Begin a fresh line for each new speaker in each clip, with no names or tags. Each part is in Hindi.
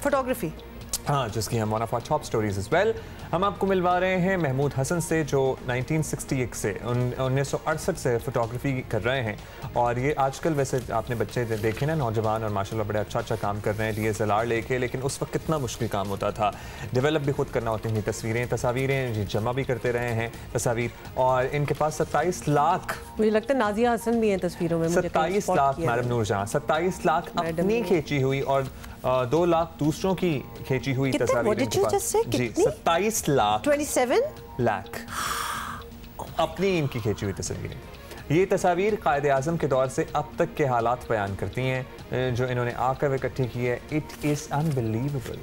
फोटोग्राफी।
हाँ, जिसकी हम one of our top stories as well. हम आपको मिलवा रहे हैं महमूद हसन से, जो 1968 से 1968 से फोटोग्राफी कर रहे हैं। और ये आजकल वैसे आपने बच्चे देखे ना, नौजवान, और माशाल्लाह बड़े अच्छा काम कर रहे हैं DSLR लेके, लेकिन उस वक्त कितना मुश्किल काम होता था। डेवलप भी खुद करना होती थी तस्वीरें जमा भी करते रहे हैं तस्वीर। और इनके पास 27 लाख,
मुझे लगता है नाजिया हसन भी हैं तस्वीरों में।
27 लाख मैडम नूरजहां, 27 लाख अपनी खींची हुई और 2 लाख दूसरों की खींची हुई तस्वीरें। जी, 27 लाख
27
लाख अपनी इनकी खींची हुई तस्वीरें। ये तस्वीर कायद आज़म के दौर से अब तक के हालात बयान करती हैं जो इन्होंने आकर इकट्ठी की है। It is unbelievable.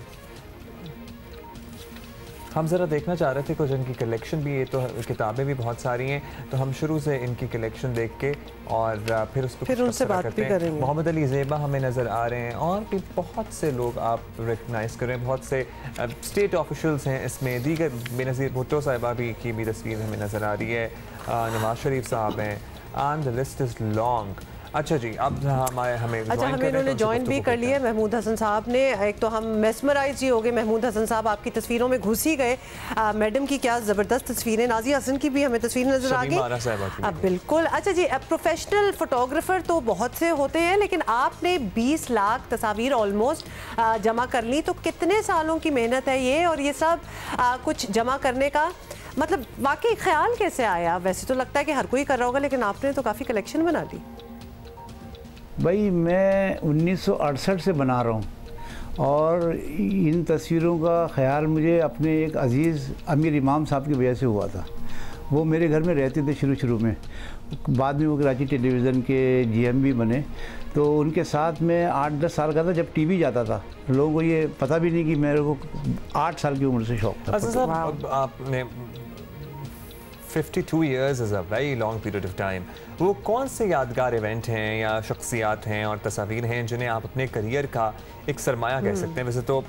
हम ज़रा देखना चाह रहे थे कुछ इनकी कलेक्शन भी, ये तो किताबें भी बहुत सारी हैं, तो हम शुरू से इनकी कलेक्शन देख के और फिर उस पर
उनसे बात भी करेंगे।
मोहम्मद अली ज़ेबा हमें नज़र आ रहे हैं, और भी बहुत से लोग आप रिकगनाइज़ कर रहे हैं, बहुत से स्टेट ऑफिशल्स हैं इसमें। दीगर बेनज़ीर भुट्टो साहिबा भी की भी तस्वीर हमें नज़र आ रही है, नवाज शरीफ साहब हैं, and the list is long. अच्छा जी, अब हमें
इन्होंने ज्वाइन भी कर लिया महमूद हसन साहब ने। एक तो हम मेस्मराइज ही हो गए, महमूद हसन साहब आपकी तस्वीरों में घुस ही गए। मैडम की क्या ज़बरदस्त तस्वीरें, नाजिया हसन की भी हमें तस्वीर नज़र आ गई। अब बिल्कुल। अच्छा जी, प्रोफेशनल फोटोग्राफर तो बहुत से होते हैं, लेकिन आपने 20 लाख तस्वीर ऑलमोस्ट जमा कर ली, तो कितने सालों की मेहनत है ये, और ये सब कुछ जमा करने का मतलब वाकई ख्याल कैसे आया? वैसे तो लगता है कि हर कोई कर रहा होगा, लेकिन आपने तो काफ़ी कलेक्शन बना ली।
भाई मैं 1968 से बना रहा हूँ, और इन तस्वीरों का ख्याल मुझे अपने एक अज़ीज़ अमीर इमाम साहब की वजह से हुआ था। वो मेरे घर में रहते थे शुरू में, बाद में वो कराची टेलीविज़न के GM भी बने। तो उनके साथ में 8-10 साल का था जब टीवी जाता था। लोगों को ये पता भी नहीं कि मेरे को 8 साल की उम्र से शौक था।
अच्छा, आपने 52 years is a very long period of time. वो कौन से यादगार इवेंट हैं या शख्सियात हैं और तस्वीर हैं जिन्हें आप अपने करियर का एक सरमाया कह सकते हैं? वैसे तो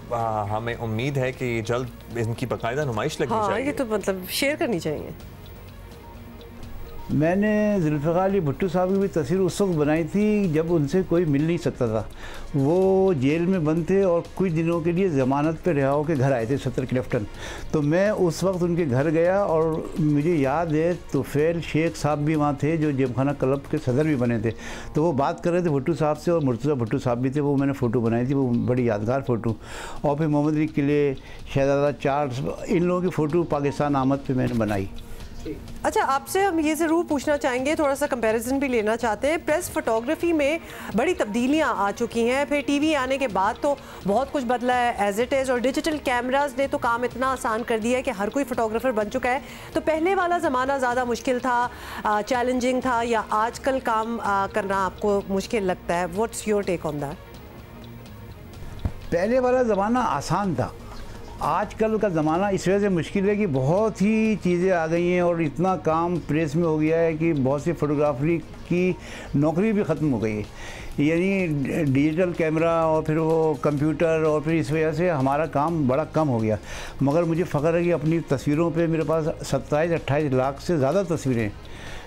हमें उम्मीद है कि जल्द इनकी बाकायदा नुमाइश लगनी चाहिए।
ये तो मतलब शेयर करनी चाहिए।
मैंने जुल्फ़िकार अली भुट्टो साहब की भी तस्वीर उस वक्त बनाई थी जब उनसे कोई मिल नहीं सकता था। वो जेल में बंद थे और कुछ दिनों के लिए ज़मानत पे रिहा होकर घर आए थे 70 क्लिफ्टन। तो मैं उस वक्त उनके घर गया, और मुझे याद है तुफैल शेख साहब भी वहाँ थे, जो जेबखाना क्लब के सदर भी बने थे। तो वो बात कर रहे थे भुट्टो साहब से, और मुर्तज़ा भुट्टो साहब भी थे। वो मैंने फ़ोटो बनाई थी, वो बड़ी यादगार फ़ोटो। और फिर मोहम्मद अली किले, शहजादा चार्ल्स, इन लोगों की फ़ोटो पाकिस्तान आमद पे मैंने बनाई।
अच्छा, आपसे हम ये ज़रूर पूछना चाहेंगे, थोड़ा सा कंपैरिजन भी लेना चाहते हैं। प्रेस फोटोग्राफी में बड़ी तब्दीलियां आ चुकी हैं, फिर टीवी आने के बाद तो बहुत कुछ बदला है एज इट इज़, और डिजिटल कैमरास ने तो काम इतना आसान कर दिया है कि हर कोई फोटोग्राफर बन चुका है। तो पहले वाला ज़माना ज़्यादा मुश्किल था, चैलेंजिंग था, या आजकल काम करना आपको मुश्किल लगता है? What's your take on that?
पहले वाला ज़माना आसान था, आजकल का ज़माना इस वजह से मुश्किल है कि बहुत ही चीज़ें आ गई हैं, और इतना काम प्रेस में हो गया है कि बहुत सी फोटोग्राफी की नौकरी भी ख़त्म हो गई है। यानी डिजिटल कैमरा और फिर वो कंप्यूटर, और फिर इस वजह से हमारा काम बड़ा कम हो गया। मगर मुझे फ़ख्र है कि अपनी तस्वीरों पे मेरे पास 27-28 लाख से ज़्यादा तस्वीरें,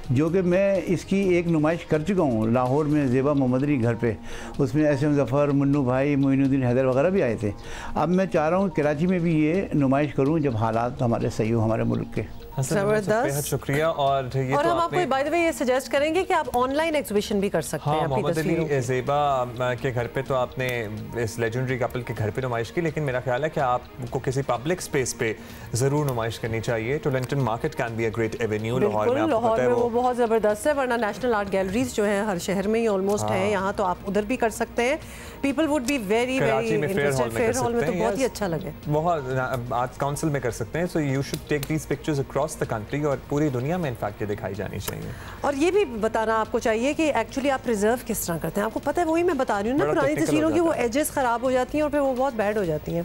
जो कि मैं इसकी एक नुमाइश कर चुका हूँ लाहौर में, ज़ेबा मोहम्मद अली घर पे। उसमें SM ज़फ़र, मुन्नू भाई, मोइनुद्दीन हैदर वगैरह भी आए थे। अब मैं चाह रहा हूँ कराची में भी ये नुमाइश करूँ जब हालात हमारे सही हो हमारे मुल्क के।
ज़बरदस्त,
शुक्रिया। और ये
और
तो
हम आपको बाय द वे ये सजेस्ट करेंगे कि आप ऑनलाइन एग्जीबिशन भी कर सकते हैं अपनी तस्वीरों की।
ज़ेबा के घर पे तो आपने इस लेजेंडरी कपल के घर पे नुमाइश की, लेकिन मेरा ख्याल है कि आपको किसी पब्लिक स्पेस पे ज़रूर नुमाइश करनी चाहिए। टोरंटन market can be a great avenue Lahore में,
लाहौर में वो बहुत ज़बरदस्त है, वरना नेशनल आर्ट गैलरीज जो हैं हर शहर में ही ऑलमोस्ट हैं, यहाँ तो आप उधर भी कर सकते हैं। People would be very interested. Fair hall में तो बहुत ही अच्छा लगे,
बहुत आर्ट काउंसिल में कर सकते हैं। So you should take these pictures across the country, और पूरी दुनिया में इनफैक्ट ये दिखाई जानी चाहिए।
और ये भी बताना आपको चाहिए कि एक्चुअली आप प्रिजर्व किस तरह करते हैं। आपको पता है, वही मैं बता रही हूँ ना, पुरानी तस्वीरों की वो एजेस खराब हो जाती हैं और फिर वो बहुत बैड हो जाती हैं।